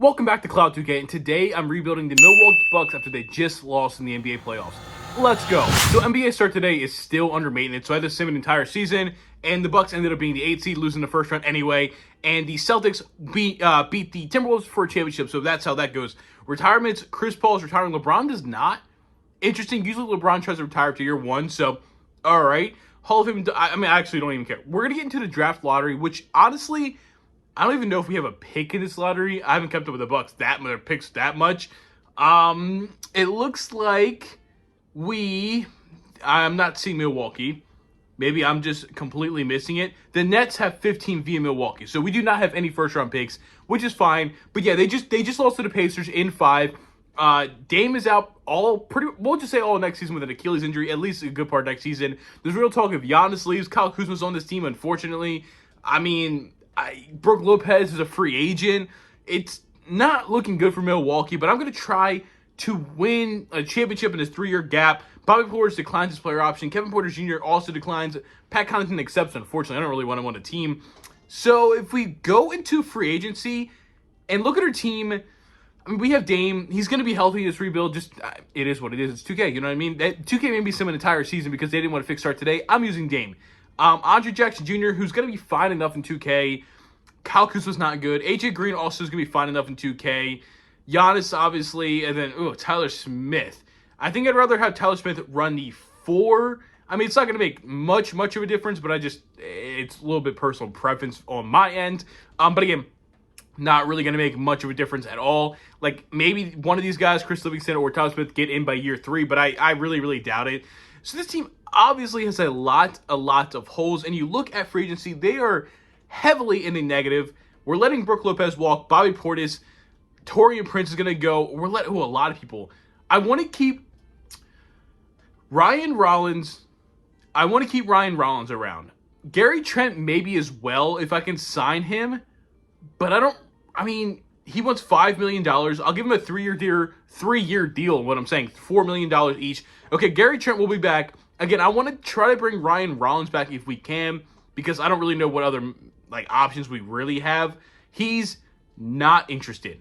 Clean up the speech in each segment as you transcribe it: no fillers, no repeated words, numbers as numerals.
Welcome back to Cloud 2K, and today I'm rebuilding the Milwaukee Bucks after they just lost in the NBA playoffs. Let's go. So NBA start today is still under maintenance, so I had to sim an entire season, and the Bucks ended up being the 8th seed, losing the first round anyway, and the Celtics beat the Timberwolves for a championship, so that's how that goes. Retirements, Chris Paul is retiring, LeBron does not. Interesting, usually LeBron tries to retire after year one, so alright. Hall of Fame, I actually don't even care. We're going to get into the draft lottery, which honestly, I don't even know if we have a pick in this lottery. I haven't kept up with the Bucks picks that much. It looks like I'm not seeing Milwaukee. Maybe I'm just completely missing it. The Nets have 15 via Milwaukee, so we do not have any first round picks, which is fine. But yeah, they just lost to the Pacers in 5. Dame is out we'll just say all next season with an Achilles injury, at least a good part next season. There's real talk if Giannis leaves. Kyle Kuzma's on this team, unfortunately. Brook Lopez is a free agent. It's not looking good for Milwaukee, but I'm going to try to win a championship in this 3-year gap. Bobby Portis declines his player option. Kevin Porter Jr. also declines. Pat Connaughton accepts, unfortunately. I don't really want him on a team. So if we go into free agency and look at our team, we have Dame. He's going to be healthy in this rebuild. It is what it is. It's 2K, you know what I mean? 2K made me sim an entire season because they didn't want a fixed start today. I'm using Dame. Andre Jackson Jr., who's going to be fine enough in 2K. Kyle Kuzma's not good. AJ Green also is going to be fine enough in 2K. Giannis, obviously. And then, Tyler Smith. I think I'd rather have Tyler Smith run the 4. It's not going to make much of a difference, but it's a little bit personal preference on my end. But again, not really going to make much of a difference at all. Like, maybe one of these guys, Chris Livingston or Tyler Smith, get in by year 3, but I really doubt it. So this team obviously has a lot of holes, and you look at free agency, they are heavily in the negative. We're letting Brook Lopez walk, Bobby Portis, Taurean Prince is going to go. We're letting a lot of people. I want to keep Ryan Rollins. I want to keep Ryan Rollins around. Gary Trent maybe as well if I can sign him, but he wants $5 million. I'll give him a 3-year deal. What I'm saying, $4 million each. Okay, Gary Trent will be back. Again, I want to try to bring Ryan Rollins back if we can, because I don't really know what other options we really have. He's not interested.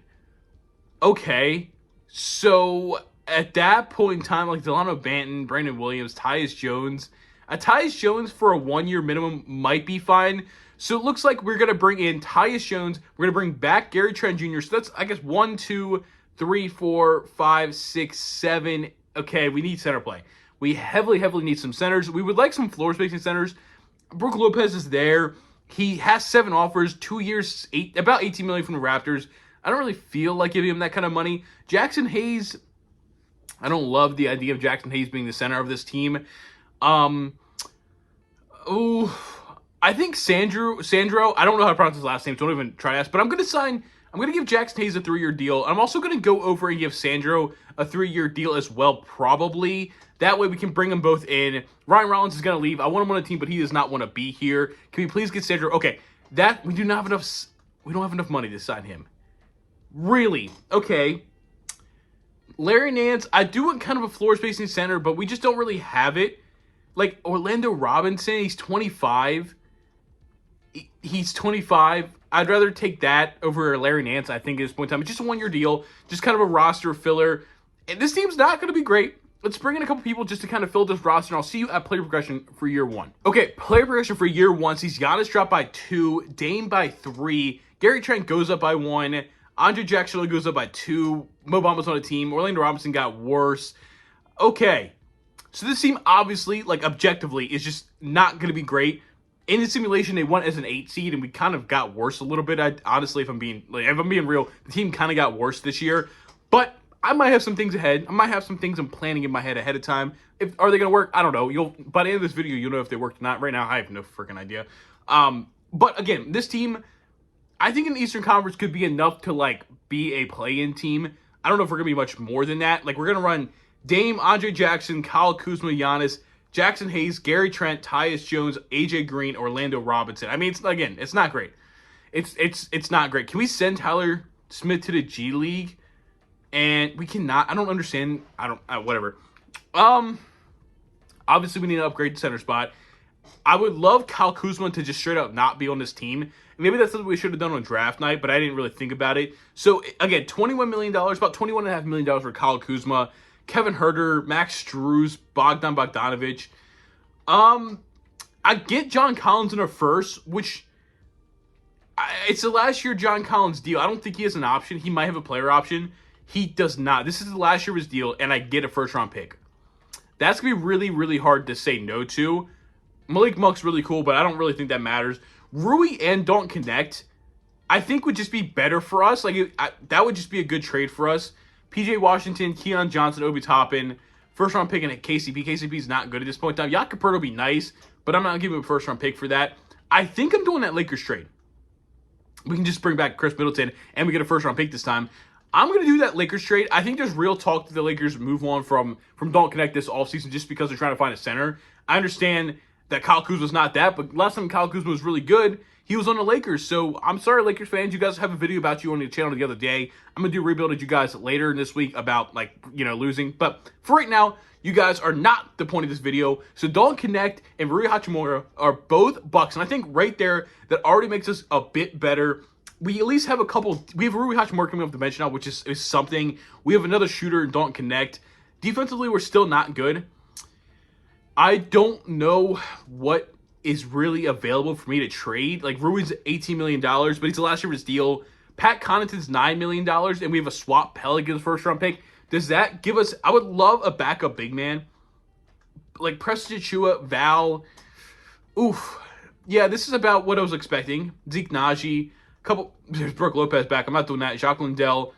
Okay, so at that point in time, Delano Banton, Brandon Williams, Tyus Jones. Tyus Jones for a 1-year minimum might be fine. So it looks like we're going to bring in Tyus Jones. We're going to bring back Gary Trent Jr. So that's, 1, 2, 3, 4, 5, 6, 7. Okay, we need center play. We heavily need some centers. We would like some floor spacing centers. Brook Lopez is there. He has 7 offers, 2 years, about $18 million from the Raptors. I don't really feel like giving him that kind of money. Jackson Hayes, I don't love the idea of Jackson Hayes being the center of this team. I think Sandro, I don't know how to pronounce his last name, so don't even try to ask, but I'm going to give Jackson Hayes a 3-year deal. I'm also going to go over and give Sandro a 3-year deal as well, probably. That way we can bring them both in. Ryan Rollins is going to leave. I want him on the team, but he does not want to be here. Can we please get Sandro? Okay, we don't have enough money to sign him. Really? Okay. Larry Nance, I do want kind of a floor spacing center, but we just don't really have it. Like Orlando Robinson, he's 25. He's 25. I'd rather take that over Larry Nance, I think, at this point in time. It's just a 1-year deal, just kind of a roster filler. And this team's not going to be great. Let's bring in a couple people just to kind of fill this roster, and I'll see you at player progression for year 1. Okay, player progression for year 1 sees Giannis drop by 2, Dame by 3, Gary Trent goes up by 1, Andre Jackson goes up by 2, Mo Bamba's on the team, Orlando Robinson got worse. Okay, so this team obviously, objectively, is just not going to be great. In the simulation, they went as an 8 seed, and we kind of got worse a little bit. Honestly, if I'm being real, the team kind of got worse this year. But I might have some things ahead. I might have some things I'm planning in my head ahead of time. Are they going to work? I don't know. By the end of this video, you'll know if they worked or not. Right now, I have no freaking idea. But again, this team, I think in the Eastern Conference could be enough to be a play-in team. I don't know if we're going to be much more than that. We're going to run Dame, Andre Jackson, Kyle Kuzma, Giannis, Jackson Hayes, Gary Trent, Tyus Jones, AJ Green, Orlando Robinson. It's not great. It's not great. Can we send Tyler Smith to the G League? And we cannot. I don't understand. Whatever. Obviously, we need to upgrade the center spot. I would love Kyle Kuzma to just straight up not be on this team. Maybe that's something we should have done on draft night, but I didn't really think about it. So, again, $21 million, about $21.5 million for Kyle Kuzma, Kevin Huerter, Max Strus, Bogdan Bogdanovic. I get John Collins in a first, which it's the last year John Collins deal. I don't think he has an option. He might have a player option. He does not. This is the last year of his deal, and I get a first-round pick. That's going to be really, really hard to say no to. Malik Monk's really cool, but I don't really think that matters. Rui and Don't Connect, I think would just be better for us. That would just be a good trade for us. PJ Washington, Keon Johnson, Obi Toppin, first-round pick, and a KCP. KCP is not good at this point in time. Jakob Poeltl would be nice, but I'm not giving him a first-round pick for that. I think I'm doing that Lakers trade. We can just bring back Chris Middleton, and we get a first-round pick this time. I'm going to do that Lakers trade. I think there's real talk that the Lakers move on from Don't Connect this offseason just because they're trying to find a center. I understand that Kyle Kuzma was not that, but last time Kyle Kuzma was really good, he was on the Lakers. So I'm sorry, Lakers fans. You guys have a video about you on the channel the other day. I'm going to do a rebuild with you guys later in this week about, losing. But for right now, you guys are not the point of this video. So Don't Connect and Rui Hachimura are both Bucks. And I think right there, that already makes us a bit better. We at least have a couple. We have Rui Hachimura coming off the bench now, which is something. We have another shooter in Don't Connect. Defensively, we're still not good. I don't know what is really available for me to trade. Rui's $18 million, but he's the last year of his deal. Pat Connaughton's $9 million, and we have a swap Pelicans first-round pick. Does that give us... I would love a backup big man. Like Preston Chua, Val. Oof. Yeah, this is about what I was expecting. Zeke Naji. There's Brooke Lopez back. I'm not doing that. Jacques Lindell.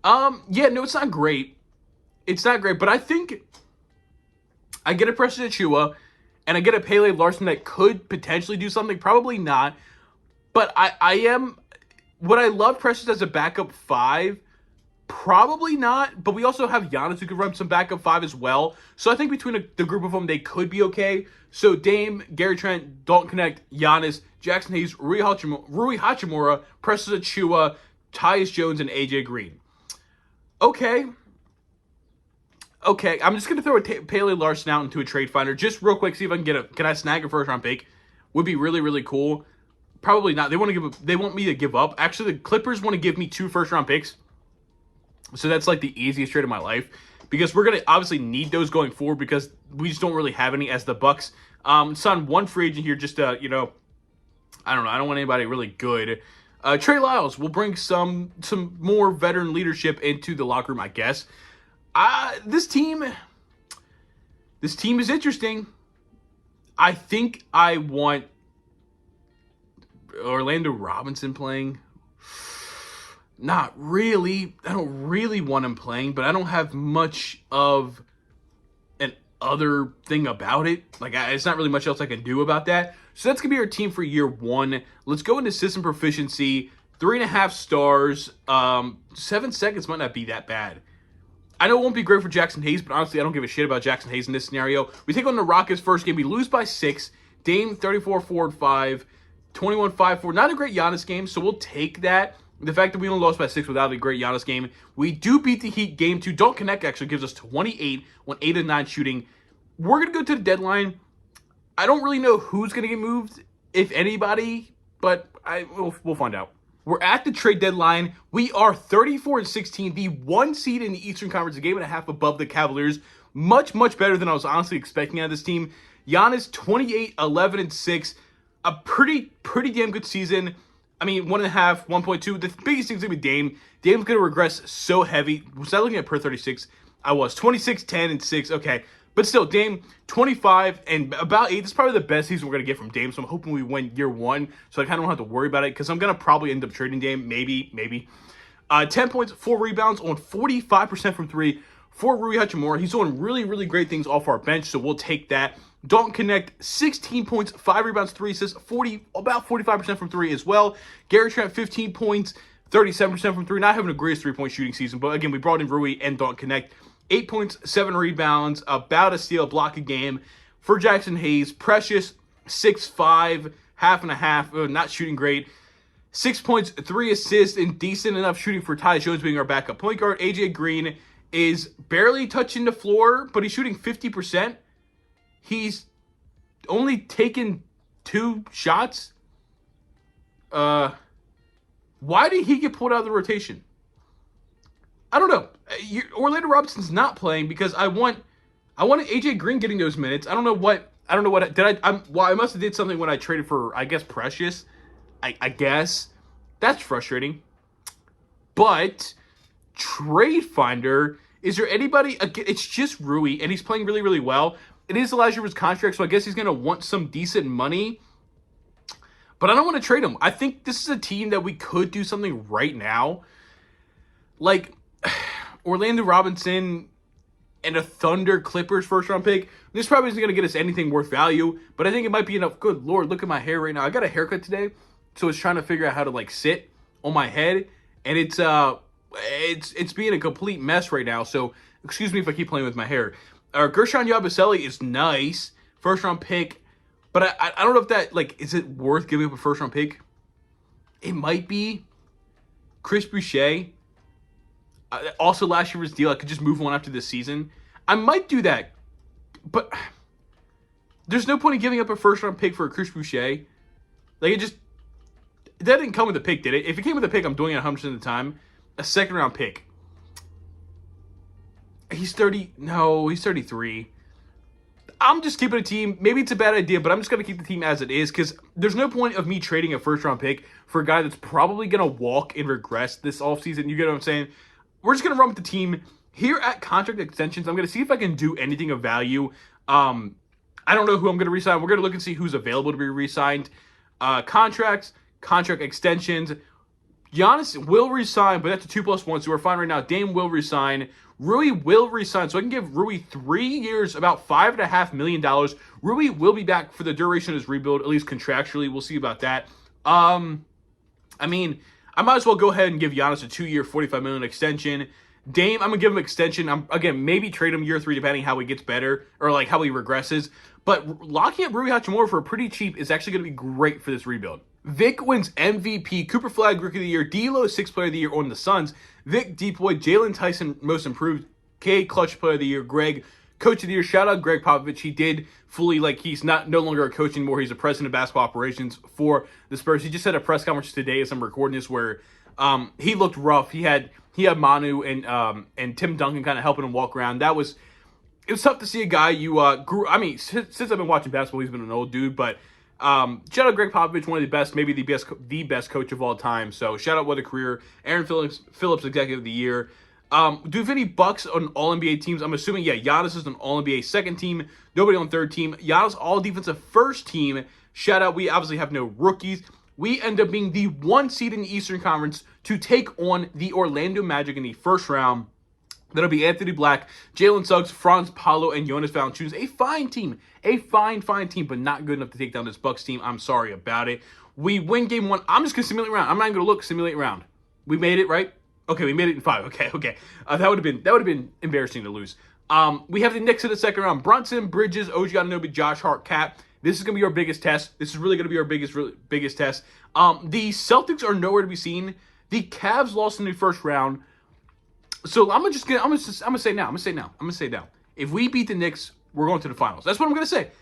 Yeah, no, it's not great. It's not great, but I think I get a Preston Chua and I get a Pele Larson that could potentially do something. Probably not. But I am... Would I love Preston as a backup 5? Probably not. But we also have Giannis who could run some backup 5 as well. So I think between the group of them, they could be okay. So Dame, Gary Trent, Don't Connect, Giannis, Jackson Hayes, Rui Hachimura, Preston Chua, Tyus Jones, and AJ Green. Okay, I'm just going to throw Pele Larson out into a trade finder. Just real quick, see if I can I snag a first-round pick? Would be really, really cool. Probably not. They want me to give up. Actually, the Clippers want to give me 2 first-round picks. So that's like the easiest trade of my life. Because we're going to obviously need those going forward because we just don't really have any as the Bucks. Signed one free agent here just to, I don't know. I don't want anybody really good. Trey Lyles will bring some more veteran leadership into the locker room, I guess. This team is interesting. I think I want Orlando Robinson playing. Not really. I don't really want him playing, but I don't have much of an other thing about it. It's not really much else I can do about that. So that's going to be our team for year 1. Let's go into system proficiency. 3.5 stars. 7 seconds might not be that bad. I know it won't be great for Jackson Hayes, but honestly, I don't give a shit about Jackson Hayes in this scenario. We take on the Rockets first game. We lose by 6. Dame, 34-4-5. 21-5-4. Not a great Giannis game, so we'll take that. The fact that we only lost by 6 without a great Giannis game. We do beat the Heat game 2. Don't Connect actually gives us 28 on 8 of 9 shooting. We're going to go to the deadline. I don't really know who's going to get moved, if anybody, but we'll find out. We're at the trade deadline. We are 34-16, the 1 seed in the Eastern Conference, a game and a half above the Cavaliers. Much, much better than I was honestly expecting out of this team. Giannis, 28, 11, and 6. A pretty damn good season. I mean, 1.5, 1.2. The biggest thing is going to be Dame. Dame's going to regress so heavy. Was I looking at per 36? I was. 26, 10, and 6. Okay. But still, Dame, 25 and about 8. This is probably the best season we're going to get from Dame. So I'm hoping we win year 1. So I kind of don't have to worry about it. Because I'm going to probably end up trading Dame. Maybe. 10 points, 4 rebounds on 45% from 3 for Rui Hachimura. He's doing really, really great things off our bench. So we'll take that. Don't Connect, 16 points, 5 rebounds, 3 assists, about 45% from 3 as well. Gary Trent, 15 points, 37% from 3. Not having a greatest 3-point shooting season, but again, we brought in Rui and Don't Connect. 8 points, 7 rebounds, about a steal, block a game. For Jackson Hayes, Precious, 6'5", half and a half, not shooting great. 6 points, 3 assists, and decent enough shooting for Tyus Jones being our backup point guard. AJ Green is barely touching the floor, but he's shooting 50%. He's only taken 2 shots. Why did he get pulled out of the rotation? I don't know. Orlando Robinson's not playing because I wanted AJ Green getting those minutes. I don't know what did I. Well, I must have did something when I traded for, I guess, Precious. I guess that's frustrating. But Trade Finder, is there anybody? It's just Rui, and he's playing really, really well. It is Elijah Rivers' contract, so I guess he's going to want some decent money. But I don't want to trade him. I think this is a team that we could do something right now. Like Orlando Robinson and a Thunder Clippers first-round pick. This probably isn't going to get us anything worth value, but I think it might be enough. Good Lord, look at my hair right now. I got a haircut today, so it's trying to figure out how to, like, sit on my head, and it's being a complete mess right now, so excuse me if I keep playing with my hair. Gershon Yabusele is nice, first-round pick. But I don't know if that, like, is it worth giving up a first-round pick? It might be. Chris Boucher. Also, last year's deal, I could just move on after this season. I might do that. But there's no point in giving up a first-round pick for a Chris Boucher. Like, that didn't come with a pick, did it? If it came with a pick, I'm doing it 100% of the time. A second-round pick. He's 30. No, he's 33. I'm just keeping a team. Maybe it's a bad idea, but I'm just going to keep the team as it is because there's no point of me trading a first-round pick for a guy that's probably going to walk and regress this offseason. You get what I'm saying? We're just going to run with the team. Here at Contract Extensions, I'm going to see if I can do anything of value. I don't know who I'm going to re-sign. We're going to look and see who's available to be re-signed. Contracts, contract extensions. Giannis will resign, but that's a 2+1, so we're fine right now. Dame will resign. Rui will resign, so I can give Rui 3 years, about $5.5 million. Rui will be back for the duration of his rebuild, at least contractually. We'll see about that. I mean, I might as well go ahead and give Giannis a 2-year, $45 million extension. Dame, I'm going to give him extension. Again, maybe trade him year 3 depending how he gets better or like how he regresses. But locking up Rui Hachimura for pretty cheap is actually going to be great for this rebuild. Vic wins MVP, Cooper Flag Rookie of the Year, D'Lo 6th Player of the Year on the Suns, Vic Deep Boy, Jalen Tyson Most Improved, K Clutch Player of the Year, Greg Coach of the Year. Shout out Greg Popovich. He did fully, like, he's no longer a coach anymore. He's a president of basketball operations for the Spurs. He just had a press conference today as I'm recording this where he looked rough. He had Manu and Tim Duncan kind of helping him walk around. It was tough to see a guy you grew. I mean, since I've been watching basketball, he's been an old dude, but shout out Greg Popovich, one of the best, maybe the best coach of all time. So shout out what a career. Aaron Phillips Executive of the Year. Do you have any Bucks on All-NBA teams? I'm assuming, yeah, Giannis is an All-NBA second team. Nobody on third team. Giannis All-Defensive first team. Shout out, we obviously have no rookies. We end up being the 1 seed in the Eastern Conference to take on the Orlando Magic in the first round. That'll be Anthony Black, Jalen Suggs, Franz Paulo, and Jonas Valanciunas. A fine team. A fine team, but not good enough to take down this Bucks team. I'm sorry about it. We win game 1. I'm just going to simulate round. I'm not even going to look. Simulate round. We made it, right? Okay, we made it in 5. Okay. That would have been embarrassing to lose. We have the Knicks in the second round. Brunson, Bridges, OG Anunoby, Josh Hart, Cat. This is going to be our biggest test. This is really going to be our biggest test. The Celtics are nowhere to be seen. The Cavs lost in the first round. So I'm gonna say now. If we beat the Knicks, we're going to the finals. That's what I'm gonna say.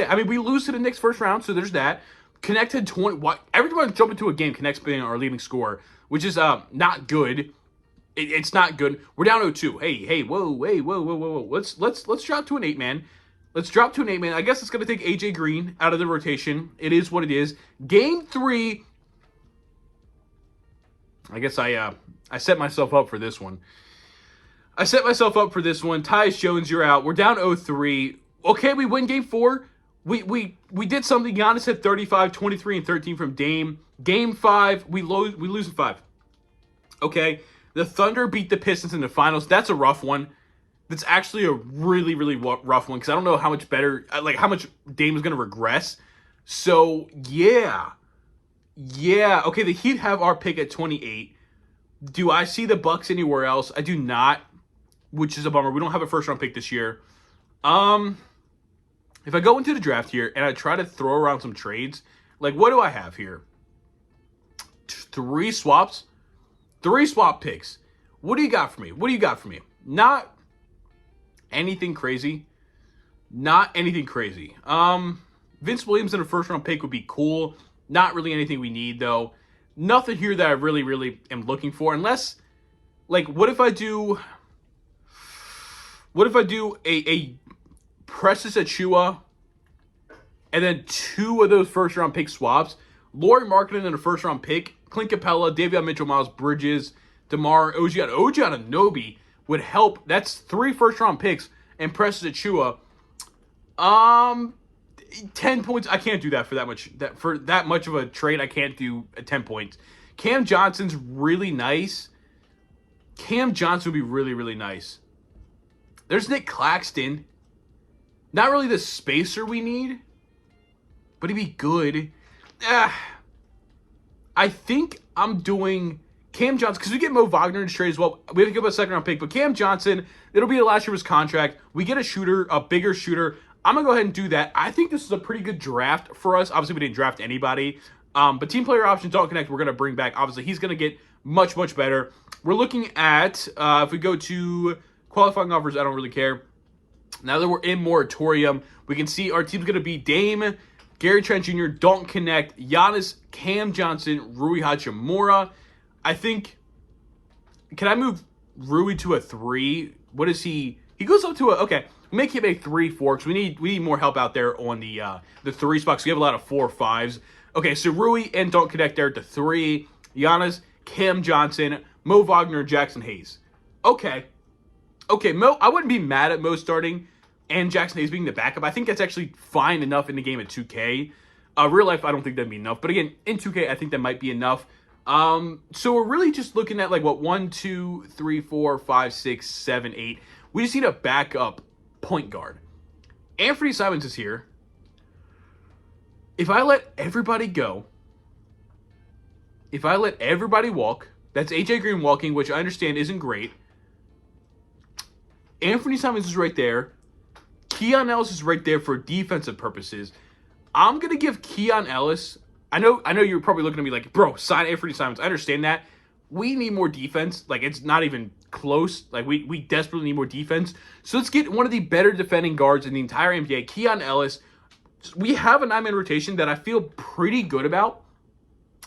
I mean, we lose to the Knicks first round, so there's that. Connect had 20. Everyone jump into a game. Connect's being our leading scorer, which is not good. It's not good. We're down 0-2. Hey, whoa. Let's drop to an 8-man. I guess it's gonna take AJ Green out of the rotation. It is what it is. Game 3. I guess I set myself up for this one. Tyus Jones, you're out. We're down 0-3. Okay, we win game 4. We did something. Giannis had 35, 23, and 13 from Dame. Game 5, we lose in 5. Okay, the Thunder beat the Pistons in the finals. That's a rough one. That's actually a really, really rough one because I don't know how much better, like how much Dame is going to regress. So, yeah. Okay, the Heat have our pick at 28. Do I see the Bucks anywhere else? I do not, which is a bummer. We don't have a first-round pick this year. If I go into the draft here and I try to throw around some trades, like what do I have here? 3 swaps? 3 swap picks. What do you got for me? Not anything crazy. Vince Williams in a first-round pick would be cool. Not really anything we need, though. Nothing here that I really, really am looking for. Unless, like, what if I do a Precious Achua and then 2 of those first-round pick swaps? Lauri Markkanen in a first-round pick, Clint Capella, Davion Mitchell, Miles Bridges, DeMar, OG Anunoby would help. That's 3 first-round picks and Precious Achua. 10 points. I can't do that for that much. For that much of a trade, I can't do 10 points. Cam Johnson's really nice. Cam Johnson would be really, really nice. There's Nick Claxton. Not really the spacer we need, but he'd be good. I think I'm doing Cam Johnson, because we get Mo Wagner in trade as well. We have to give up a second-round pick, but Cam Johnson, it'll be the last year of his contract. We get a shooter, a bigger shooter. I'm going to go ahead and do that. I think this is a pretty good draft for us. Obviously, we didn't draft anybody. But team player options don't connect. We're going to bring back. Obviously, he's going to get much, much better. We're looking at, if we go to qualifying offers, I don't really care. Now that we're in moratorium, we can see our team's going to be Dame, Gary Trent Jr., don't connect, Giannis, Cam Johnson, Rui Hachimura. I think, can I move Rui to a 3? What is he? He goes up to a, okay. Make him a 3-4 because we need more help out there on the 3 spot because we have a lot of 4-5s. Okay, so Rui and don't connect there to 3. Giannis, Cam Johnson, Mo Wagner, Jackson Hayes. Okay, Mo. I wouldn't be mad at Mo starting and Jackson Hayes being the backup. I think that's actually fine enough in the game at 2K. Real life, I don't think that'd be enough. But again, in 2K, I think that might be enough. So we're really just looking at like what 1, 2, 3, 4, 5, 6, 7, 8. We just need a backup point guard. Anthony Simons is here. If I let everybody go, if I let everybody walk, that's AJ Green walking, which I understand isn't great. Anthony Simons is right there. Keon Ellis is right there for defensive purposes. I'm going to give Keon Ellis, I know you're probably looking at me like, bro, sign Anthony Simons. I understand that. We need more defense. Like, it's not even close. Like, we desperately need more defense. So let's get one of the better defending guards in the entire NBA, Keon Ellis. We have a 9-man rotation that I feel pretty good about.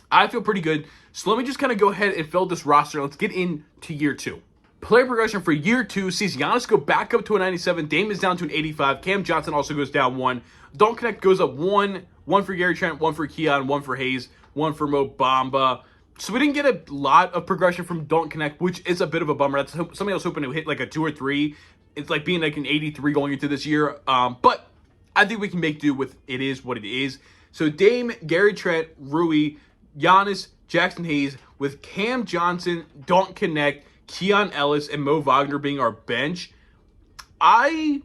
I feel pretty good. So let me just kind of go ahead and fill this roster. Let's get into year 2. Player progression for year 2 sees Giannis go back up to a 97. Dame is down to an 85. Cam Johnson also goes down 1. Don't connect goes up 1. 1 for Gary Trent, 1 for Keon, 1 for Hayes, 1 for Mo Bamba. So we didn't get a lot of progression from Don't Connect, which is a bit of a bummer. That's something I was hoping to hit like a 2 or 3. It's like being like an 83 going into this year. But I think we can make do with it is what it is. So Dame, Gary Trent, Rui, Giannis, Jackson Hayes with Cam Johnson, Don't Connect, Keon Ellis, and Mo Wagner being our bench. I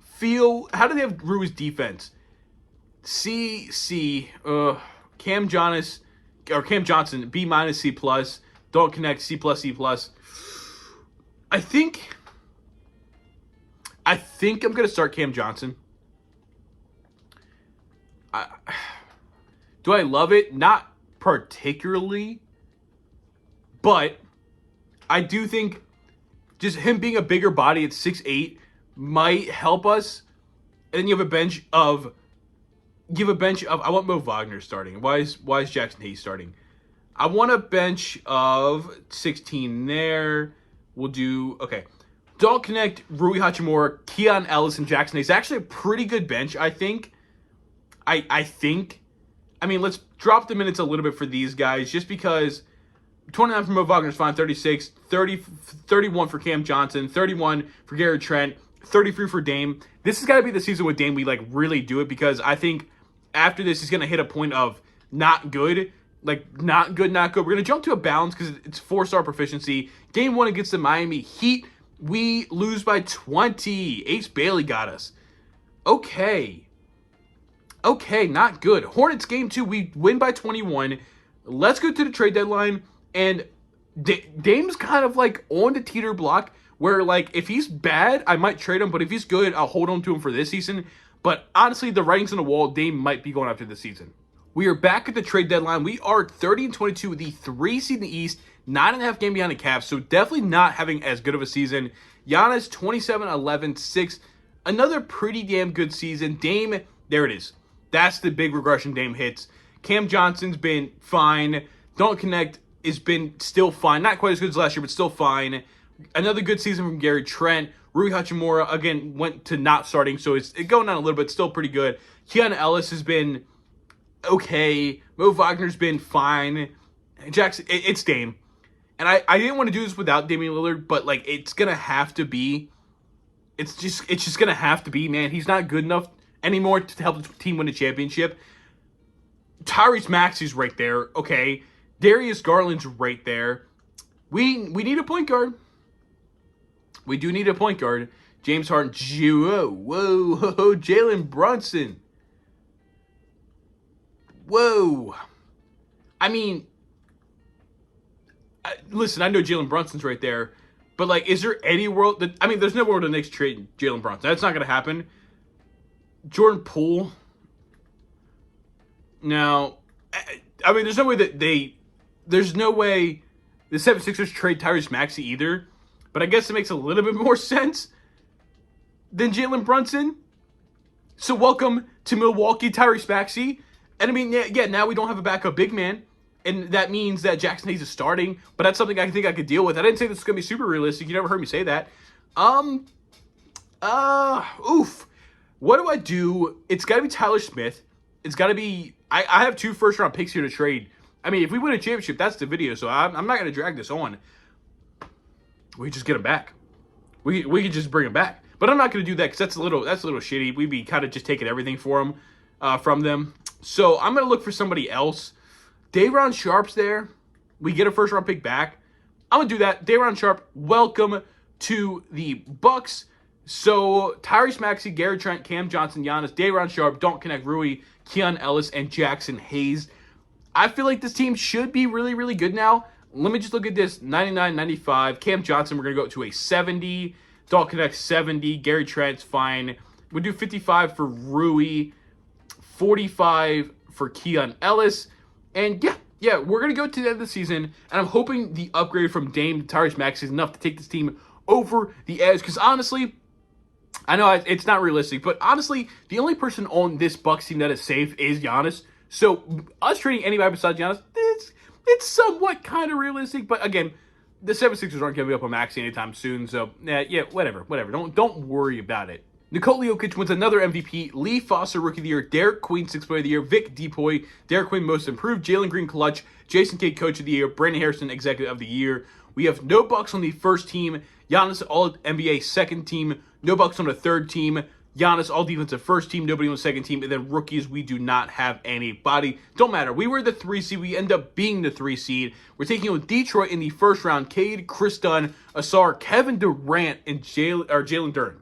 feel, how do they have Rui's defense? Cam Johnson, B minus, C plus. Don't Connect, C plus, C plus. I think I'm going to start Cam Johnson. Do I love it? Not particularly. But I do think just him being a bigger body at 6'8" might help us. And then you have a bench of I want Mo Wagner starting. Why is Jackson Hayes starting? I want a bench of 16 there. We'll do, okay. Don't Connect, Rui Hachimura, Keon Ellis, and Jackson Hayes. Actually a pretty good bench, I think. I think. I mean, let's drop the minutes a little bit for these guys just because 29 for Mo Wagner is fine, 36, 31 for Cam Johnson, 31 for Gary Trent, 33 for Dame. This has got to be the season with Dame we like really do it because I think after this he's going to hit a point of not good. Like, not good, not good. We're going to jump to a balance because it's 4-star proficiency. Game 1 against the Miami Heat, we lose by 20. Ace Bailey got us. Okay, not good. Hornets game 2, we win by 21. Let's go to the trade deadline. And Dame's kind of like on the teeter block where, like, if he's bad, I might trade him. But if he's good, I'll hold on to him for this season. But honestly, the writing's on the wall. Dame might be going after this season. We are back at the trade deadline. We are 30-22, the 3 seed in the East, 9.5 game behind the Cavs. So definitely not having as good of a season. Giannis, 27, 11, 6. Another pretty damn good season. Dame, there it is. That's the big regression Dame hits. Cam Johnson's been fine. Don't Connect has been still fine. Not quite as good as last year, but still fine. Another good season from Gary Trent. Rui Hachimura, again, went to not starting, so it's going down a little bit. Still pretty good. Keon Ellis has been okay. Mo Wagner's been fine. Jackson, it's Dame. And I didn't want to do this without Damian Lillard, but, like, it's going to have to be. It's just going to have to be, man. He's not good enough anymore to help the team win a championship. Tyrese Maxey's right there, okay. Darius Garland's right there. We need a point guard. We do need a point guard. James Harden. Whoa. Jalen Brunson. Whoa. I mean, listen, I know Jalen Brunson's right there. But, like, is there any world that... I mean, there's no world the Knicks trade Jalen Brunson. That's not going to happen. Jordan Poole. Now, I mean, there's no way that there's no way the 76ers trade Tyrese Maxey either. But I guess it makes a little bit more sense than Jalen Brunson. So welcome to Milwaukee, Tyrese Maxey. And I mean, yeah, now we don't have a backup big man. And that means that Jackson Hayes is starting. But that's something I think I could deal with. I didn't say this was going to be super realistic. You never heard me say that. What do I do? It's got to be Tyler Smith. It's got to be... I have 2 first-round picks here to trade. I mean, if we win a championship, that's the video. So I'm not going to drag this on. We just get him back. We could just bring him back. But I'm not going to do that because that's a little shitty. We'd be kind of just taking everything from them. So I'm going to look for somebody else. Day'Ron Sharpe's there. We get a first-round pick back. I'm going to do that. Day'Ron Sharpe, welcome to the Bucks. So Tyrese Maxey, Gary Trent, Cam Johnson, Giannis, Day'Ron Sharpe, Don't Connect, Rui, Keon Ellis, and Jackson Hayes. I feel like this team should be really, really good now. Let me just look at this. 99, 95. Cam Johnson, we're going to go to a 70. Don't Connect, 70. Gary Trent's fine. We'll do 55 for Rui. 45 for Keon Ellis. And yeah, we're going to go to the end of the season. And I'm hoping the upgrade from Dame to Tyrese Maxey is enough to take this team over the edge. Because honestly, I know it's not realistic, but honestly, the only person on this Bucks team that is safe is Giannis. So us trading anybody besides Giannis, it's somewhat kind of realistic. But again, the 76ers aren't giving up on Maxey anytime soon. So yeah, whatever. Don't worry about it. Nikola Jokic wins another MVP. Lee Foster, Rookie of the Year. Derek Queen, 6th Player of the Year. Vic Depoy, Derek Queen, Most Improved. Jalen Green, Clutch. Jason Kidd, Coach of the Year. Brandon Harrison, Executive of the Year. We have no Bucks on the first team. Giannis, All-NBA second team. No Bucks on the third team. Giannis, All-Defensive first team. Nobody on the second team. And then rookies, we do not have anybody. Don't matter. We were the 3 seed. We end up being the 3 seed. We're taking on Detroit in the first round. Cade, Chris Dunn, Asar, Kevin Durant, and Jalen Duren.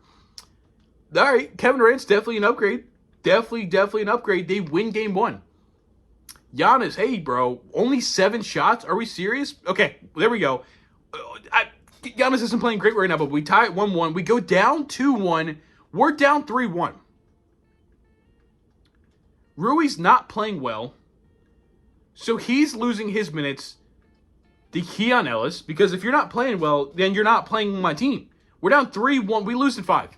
All right, Kevin Durant's definitely an upgrade. Definitely an upgrade. They win game 1. Giannis, hey, bro, only 7 shots? Are we serious? Okay, there we go. Giannis isn't playing great right now, but we tie at 1-1. We go down 2-1. We're down 3-1. Rui's not playing well, so he's losing his minutes to Keon Ellis, because if you're not playing well, then you're not playing my team. We're down 3-1. We lose in 5.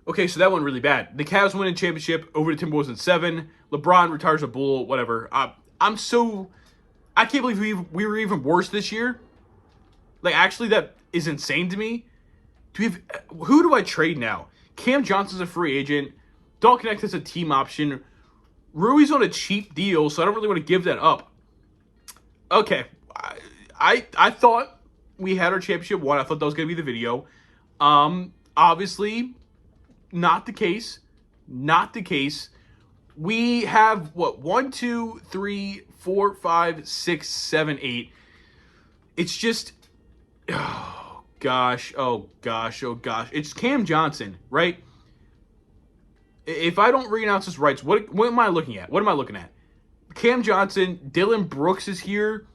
Okay, so that went really bad. The Cavs win a championship over the Timberwolves in 7. LeBron retires a Bull, whatever. I can't believe we were even worse this year. Like, actually, that is insane to me. Who do I trade now? Cam Johnson's a free agent. Don't Connect as a team option. Rui's on a cheap deal, so I don't really want to give that up. Okay, I thought we had our championship won. I thought that was going to be the video. Obviously, not the case. Not the case. We have, 1, 2, 3, 4, 5, 6, 7, 8. It's just, oh gosh. It's Cam Johnson, right? If I don't re-announce his rights, what am I looking at? What am I looking at? Cam Johnson, Dylan Brooks is here.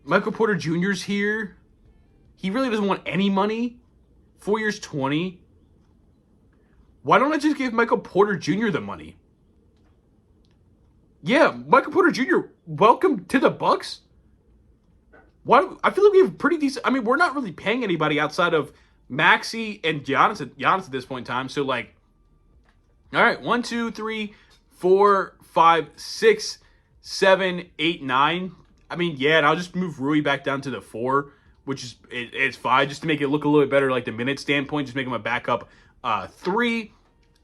Michael Porter Jr. is here. He really doesn't want any money. 4 years, 20. Why don't I just give Michael Porter Jr. the money? Yeah, Michael Porter Jr., welcome to the Bucks. I feel like we have pretty decent... I mean, we're not really paying anybody outside of Maxey and Giannis at this point in time. So, like, All right, 1, 2, 3, 4, 5, 6, 7, 8, 9. I mean, yeah, and I'll just move Rui back down to the 4, which is it's fine, just to make it look a little bit better, like the minute standpoint. Just make him a backup 3.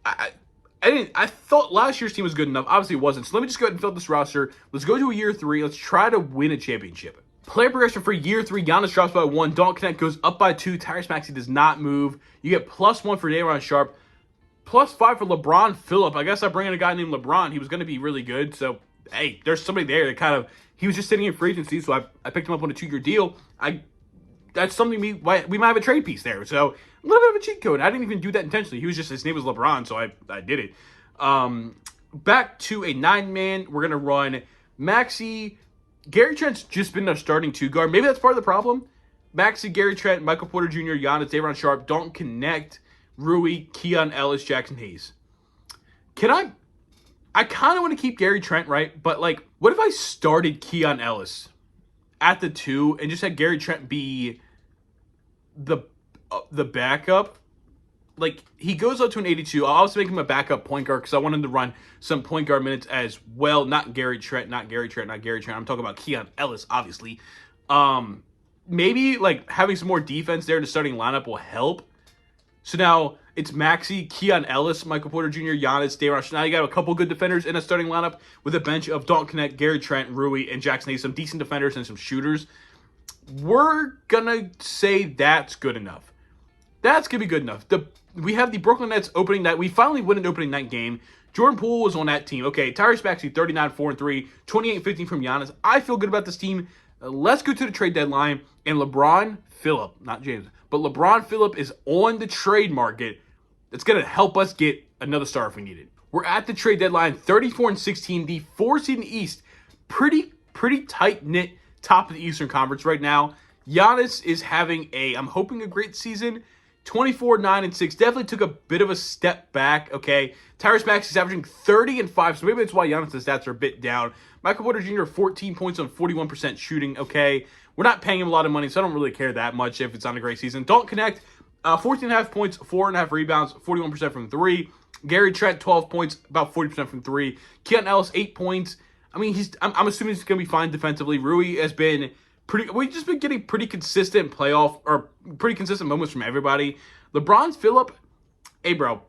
I thought last year's team was good enough. Obviously, it wasn't. So let me just go ahead and fill this roster. Let's go to a year 3. Let's try to win a championship. Player progression for year 3. Giannis drops by 1. Don't Connect goes up by 2. Tyrese Maxey does not move. You get +1 for Day'Ron Sharpe. +5 for LeBron Phillip. I guess I bring in a guy named LeBron. He was going to be really good. So, hey, there's somebody there that he was just sitting in free agency, so I picked him up on a 2-year deal. That's something we might have a trade piece there. So, a little bit of a cheat code. I didn't even do that intentionally. His name was LeBron, so I did it. Back to a 9-man. We're going to run Maxey. Gary Trent's just been a starting 2-guard. Maybe that's part of the problem. Maxey, Gary Trent, Michael Porter Jr., Giannis, Day'Ron Sharpe, Don't Connect, Rui, Keon Ellis, Jackson Hayes. I kind of want to keep Gary Trent, right? But, what if I started Keon Ellis at the 2 and just had Gary Trent be the backup? He goes up to an 82. I'll also make him a backup point guard because I want him to run some point guard minutes as well. Not Gary Trent. I'm talking about Keon Ellis, obviously. Maybe, having some more defense there in the starting lineup will help. So now it's Maxey, Keon Ellis, Michael Porter Jr., Giannis, Day'Ron. Now you got a couple good defenders in a starting lineup with a bench of Don't Connect, Gary Trent, Rui, and Jackson Hayes. Some decent defenders and some shooters. We're going to say that's good enough. That's going to be good enough. We have the Brooklyn Nets opening night. We finally win an opening night game. Jordan Poole was on that team. Okay, Tyrese Maxey, 39-4-3, 28-15 from Giannis. I feel good about this team. Let's go to the trade deadline. And LeBron Phillip, not James, but LeBron Phillip is on the trade market. That's going to help us get another star if we need it. We're at the trade deadline, 34-16, the 4 seed in the East. Pretty tight-knit top of the Eastern Conference right now. Giannis is having I'm hoping a great season. 24-9-6. Definitely took a bit of a step back, okay? Tyrese Maxey is averaging 30 and 5, so maybe that's why Giannis' stats are a bit down. Michael Porter Jr., 14 points on 41% shooting, okay? We're not paying him a lot of money, so I don't really care that much if it's on a great season. Don't Connect, 14.5 points, 4.5 rebounds, 41% from 3. Gary Trent, 12 points, about 40% from 3. Keon Ellis, 8 points. I mean, I'm assuming he's going to be fine defensively. Rui has been we've just been getting pretty consistent moments from everybody. LeBron Phillip, hey bro,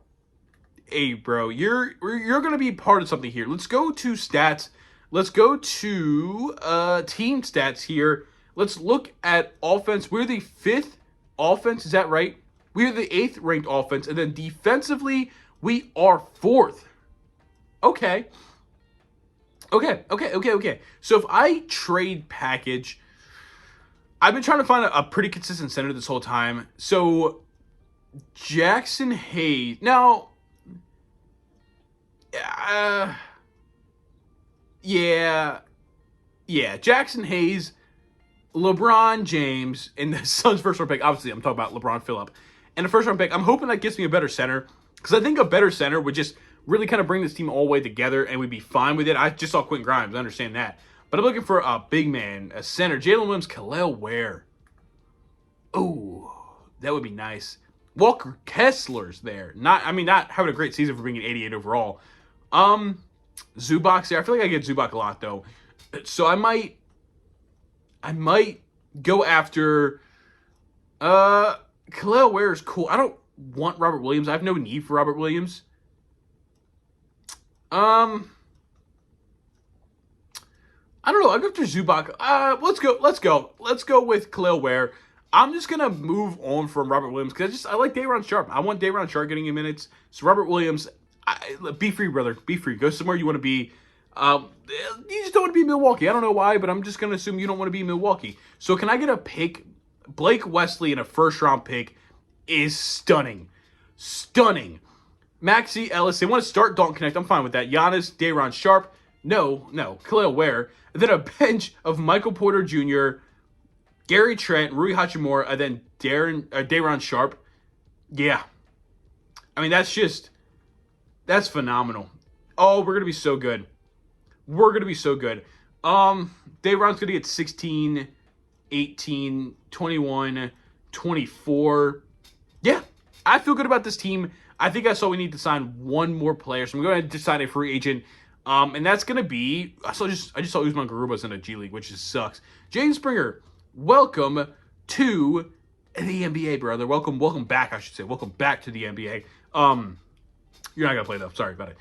you're going to be part of something here. Let's go to stats. Let's go to team stats here. Let's look at offense. We're the 5th offense. Is that right? We are the 8th ranked offense. And then defensively, we are 4th. Okay. So if I trade package, I've been trying to find a pretty consistent center this whole time. So Jackson Hayes. Now, yeah, Jackson Hayes, LeBron James, and the Suns' first-round pick. Obviously, I'm talking about LeBron Phillip. And the first-round pick, I'm hoping that gets me a better center. Because I think a better center would just really kind of bring this team all the way together, and we'd be fine with it. I just saw Quentin Grimes. I understand that. But I'm looking for a big man, a center. Jalen Williams, Khalil Ware. Oh, that would be nice. Walker Kessler's there. Not having a great season for being an 88 overall. Zubac's there. I feel like I get Zubac a lot, though. So I might go after Khalil Ware is cool. I don't want Robert Williams. I have no need for Robert Williams. I don't know. I'll go after Zubac. Let's go with Khalil Ware. I'm just going to move on from Robert Williams because I like Day'Ron Sharpe. I want Day'Ron Sharpe getting in minutes. So Robert Williams, be free, brother. Be free. Go somewhere you want to be. You just don't want to be in Milwaukee. I don't know why, but I'm just going to assume you don't want to be in Milwaukee. So can I get a pick? Blake Wesley in a first-round pick is stunning. Stunning. Maxey, Ellis, they want to start Don't Connect. I'm fine with that. Giannis, Day'Ron Sharpe. No. Khalil Ware. And then a bench of Michael Porter Jr., Gary Trent, Rui Hachimura, and then Day'Ron Sharpe. Yeah. I mean, that's phenomenal. Oh, we're going to be so good. Day'Ron's going to get 16, 18, 21, 24. Yeah, I feel good about this team. I think that's all we need to sign one more player. So I'm going to sign a free agent. And that's going to be, I just saw Usman Garuba's in a G League, which just sucks. James Springer, welcome to the NBA, brother. Welcome back, I should say. Welcome back to the NBA. You're not going to play, though. Sorry about it.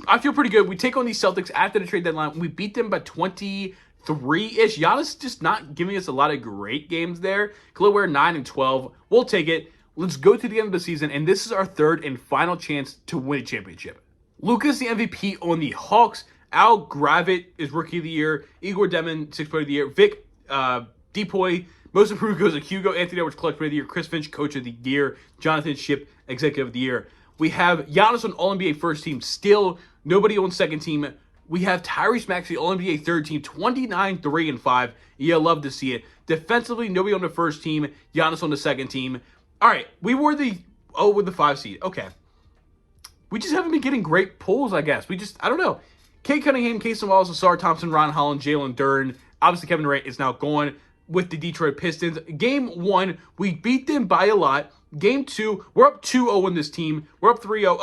I feel pretty good. We take on these Celtics after the trade deadline. We beat them by 23-ish. Giannis just not giving us a lot of great games there. Khalil Ware 9 and 12. We'll take it. Let's go to the end of the season, and this is our third and final chance to win a championship. Luka's the MVP on the Hawks. Al Gravett is Rookie of the Year. Igor Demon, 6th Player of the Year. Vic Depoy, Most Improved goes to Hugo. Anthony Edwards, Clutch Player of the Year. Chris Finch, Coach of the Year. Jonathan Shipp, Executive of the Year. We have Giannis on All-NBA first team. Still, nobody on second team. We have Tyrese Maxey, All-NBA third team. 29, 3, and 5. Yeah, love to see it. Defensively, nobody on the first team. Giannis on the second team. All right, we were with the 5 seed. Okay. We just haven't been getting great pulls, I guess. I don't know. Kate Cunningham, Casey Wallace, Asar Thompson, Ron Holland, Jalen Duren. Obviously, Kevin Durant is now gone with the Detroit Pistons. Game 1, we beat them by a lot. Game 2, we're up 2-0 in this team. We're up 3-0.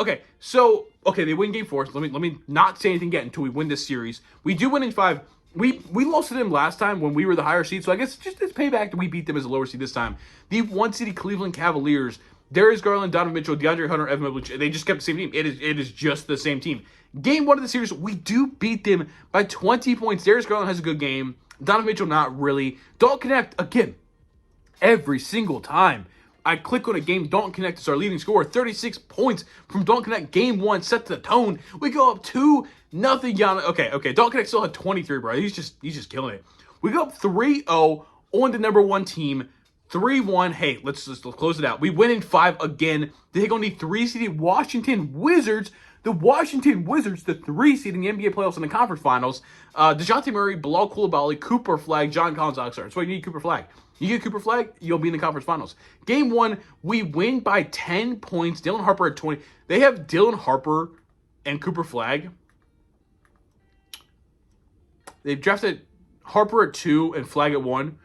Okay, they win Game 4. So let me not say anything yet until we win this series. We do win in 5. We lost to them last time when we were the higher seed, so I guess just it's payback that we beat them as a lower seed this time. The 1-seed Cleveland Cavaliers, Darius Garland, Donovan Mitchell, DeAndre Hunter, Evan Mobley, they just kept the same team. It is just the same team. Game 1 of the series, we do beat them by 20 points. Darius Garland has a good game. Donovan Mitchell, not really. Don't connect, again, every single time I click on a game, Dalton Connect is our leading scorer. 36 points from Dalton Connect. Game 1 set the tone. We go up 2-0. Okay. Dalton Connect still had 23, bro. He's just killing it. We go up 3-0 on the number 1 team. 3-1. Hey, let's close it out. We win in 5 again. They take on the 3-seeded Washington Wizards. The Washington Wizards, the 3-seed in the NBA playoffs and the conference finals. DeJounte Murray, Bilal Coulibaly, Cooper Flag, John Collins, Oxford. That's why you need Cooper Flag. You get Cooper Flag, you'll be in the conference finals. Game 1, we win by 10 points. Dylan Harper at 20. They have Dylan Harper and Cooper Flag. They've drafted Harper at 2 and Flag at 1.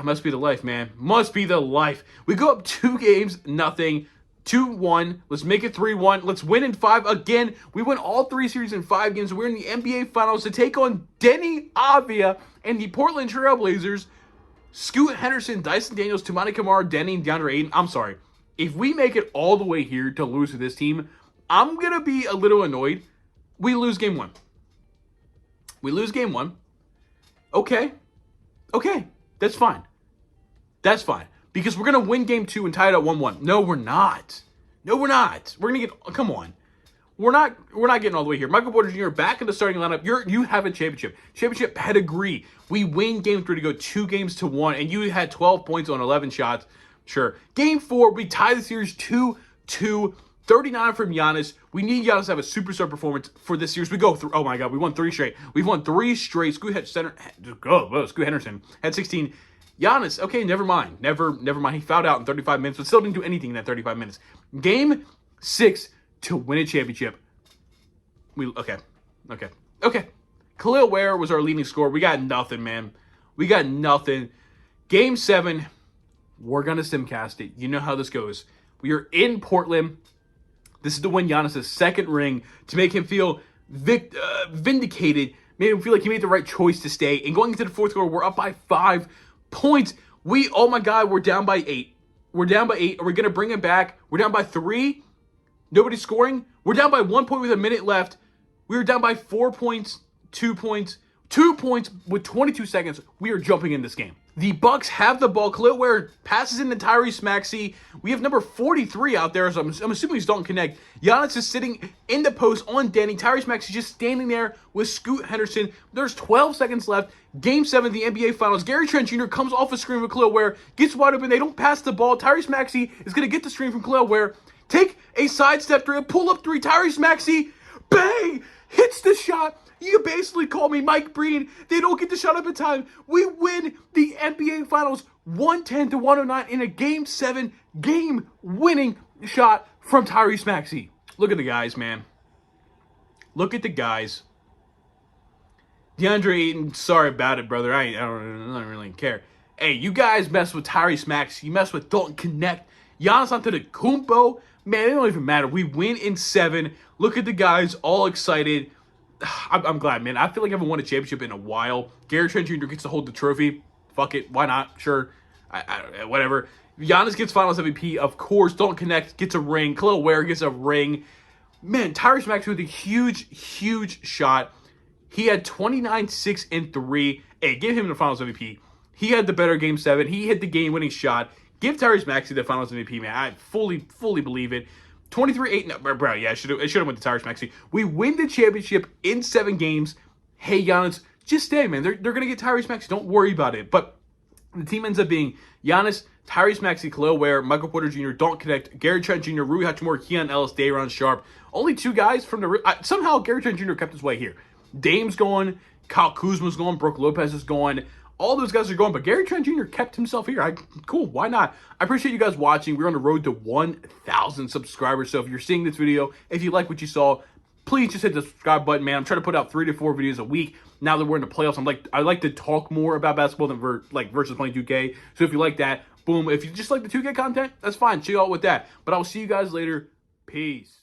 Must be the life, man. Must be the life. We go up 2 games, nothing. 2-1. Let's make it 3-1. Let's win in 5 again. We win all 3 series in 5 games. We're in the NBA Finals to take on Denny Avia and the Portland Trail Blazers. Scoot Henderson, Dyson Daniels, Tumani Kamara, Denny, and DeAndre Ayton. I'm sorry. If we make it all the way here to lose to this team, I'm going to be a little annoyed. We lose Game 1. We lose Game 1. Okay. That's fine. Because we're going to win Game 2 and tie it at 1-1. No, we're not. We're going to get... Come on. We're not getting all the way here. Michael Porter Jr. back in the starting lineup. You have a championship pedigree. We win Game 3 to go 2-1, and you had 12 points on 11 shots. Sure. Game 4, we tie the series 2-2. 39 from Giannis. We need Giannis to have a superstar performance for this series. We go through. Oh my God, we won 3 straight. We've won 3 straight. Scoot Henderson had 16. Giannis, okay, never mind. Never mind. He fouled out in 35 minutes, but still didn't do anything in that 35 minutes. Game 6 to win a championship. Okay. Khalil Ware was our leading scorer. We got nothing, man. We got nothing. Game 7, we're going to simcast it. You know how this goes. We are in Portland. This is to win Giannis' second ring, to make him feel vindicated, made him feel like he made the right choice to stay. And going into the fourth quarter, we're up by 5 points. Oh my God, we're down by 8. Are we going to bring it back? We're down by 3. Nobody's scoring. We're down by 1 point with a minute left. We were down by 4 points, 2 points. 2 points with 22 seconds. We are jumping in this game. The Bucks have the ball. Khalil Ware passes into Tyrese Maxey. We have number 43 out there, so I'm assuming he's Dalton Connect. Giannis is sitting in the post on Denny. Tyrese Maxey just standing there with Scoot Henderson. There's 12 seconds left. Game 7 of the NBA Finals. Gary Trent Jr. comes off a screen with Khalil Ware, gets wide open. They don't pass the ball. Tyrese Maxey is going to get the screen from Khalil Ware. Take a sidestep 3, a pull-up 3. Tyrese Maxey, bang, hits the shot. You basically call me Mike Breen. They don't get the shot up in time. We win the NBA Finals 110-109 in a Game 7 game-winning shot from Tyrese Maxey. Look at the guys, man. Look at the guys. DeAndre Ayton, sorry about it, brother. I don't really care. Hey, you guys mess with Tyrese Maxey. You mess with Dalton Connect. Giannis Antetokounmpo, man, it don't even matter. We win in 7. Look at the guys all excited. I'm glad, man. I feel like I haven't won a championship in a while. Gary Trent Jr. gets to hold the trophy. Fuck it. Why not? Sure. Whatever. Giannis gets Finals MVP. Of course. Don't connect. Gets a ring. Khalil Ware gets a ring. Man, Tyrese Maxey with a huge shot. He had 29, 6, and 3. Hey, give him the Finals MVP. He had the better Game 7. He hit the game-winning shot. Give Tyrese Maxey the Finals MVP, man. I fully believe it. 23-8. No, bro, yeah, it should have went to Tyrese Maxey. We win the championship in 7 games. Hey, Giannis, just stay, man. They're going to get Tyrese Maxey. Don't worry about it. But the team ends up being Giannis, Tyrese Maxey, Khalil Ware, Michael Porter Jr., Don't Connect, Gary Trent Jr., Rui Hachimura, Keon Ellis, Day'Ron Sharpe. Only 2 guys from the... somehow Gary Trent Jr. kept his way here. Dame's going. Kyle Kuzma's going. Brook Lopez is going. All those guys are going, but Gary Trent Jr. kept himself here. Cool, why not? I appreciate you guys watching. We're on the road to 1,000 subscribers, so if you're seeing this video, if you like what you saw, please just hit the subscribe button, man. I'm trying to put out 3 to 4 videos a week. Now that we're in the playoffs, I like to talk more about basketball than versus playing 2K. So if you like that, boom. If you just like the 2K content, that's fine. Chill out with that. But I will see you guys later. Peace.